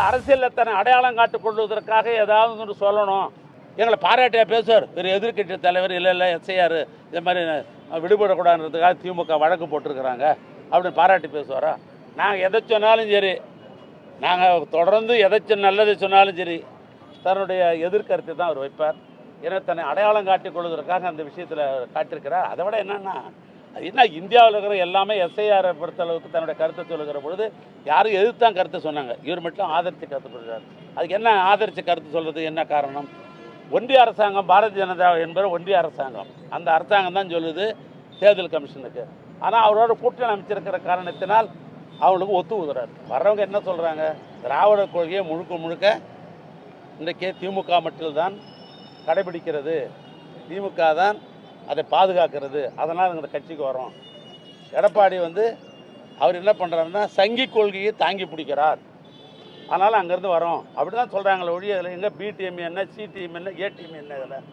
அரசியலில் தன்னை அடையாளம் காட்டிக் கொள்வதற்காக ஏதாவது ஒன்று சொல்லணும். எங்களை பாராட்டியா பேசுவார். வேறு எதிர்கட்சி தலைவர் இல்லை எஸ்ஐஆர் இது மாதிரி விடுபடக்கூடாதுன்றதுக்காக திமுக வழக்கு போட்டிருக்கிறாங்க அப்படின்னு பாராட்டி பேசுவாரா? நாங்கள் எதை சொன்னாலும் சரி, நாங்கள் தொடர்ந்து நல்லதை சொன்னாலும் சரி, தன்னுடைய எதிர்கருத்தை தான் அவர் வைப்பார். ஏன்னா தன்னை அடையாளம் காட்டிக் கொள்வதற்காக அந்த விஷயத்தில் காட்டியிருக்கிறார். அதை விட என்னென்னா, அது என்ன, இந்தியாவில் இருக்கிற எல்லாமே எஸ்ஐஆரை பொறுத்தளவுக்கு தன்னுடைய கருத்தை சொல்லுகிற பொழுது யாரும் எதிர்த்தான் கருத்தை சொன்னாங்க. இவர் மட்டும் ஆதரித்து கருத்து சொல்கிறார். அதுக்கு என்ன ஆதரித்து கருத்து சொல்கிறது என்ன காரணம்? ஒன்றிய அரசாங்கம், பாரதிய ஜனதா என்பது ஒன்றிய அரசாங்கம். அந்த அரசாங்கம் தான் சொல்லுது தேர்தல் கமிஷனுக்கு. ஆனால் அவரோட கூட்டணி அமைச்சிருக்கிற காரணத்தினால் அவங்களுக்கு ஒத்து ஊதுறாரு. வர்றவங்க என்ன சொல்கிறாங்க? திராவிட கொள்கையை முழுக்க இன்றைக்கே திமுக மட்டும்தான் கடைபிடிக்கிறது, திமுக தான் அதை பாதுகாக்கிறது, அதனால் இந்த கட்சிக்கு வரோம். எடப்பாடி அவர் என்ன பண்ணுறாருன்னா சங்கி கொள்கையை தாங்கி பிடிக்கிறார், அதனால் அங்கேருந்து வரோம் அப்படி தான் சொல்கிறாங்களே ஒழிய. அதில் எங்கே பி டீம் என்ன, சி டீம் என்ன, ஏ டீம் என்ன? இதில்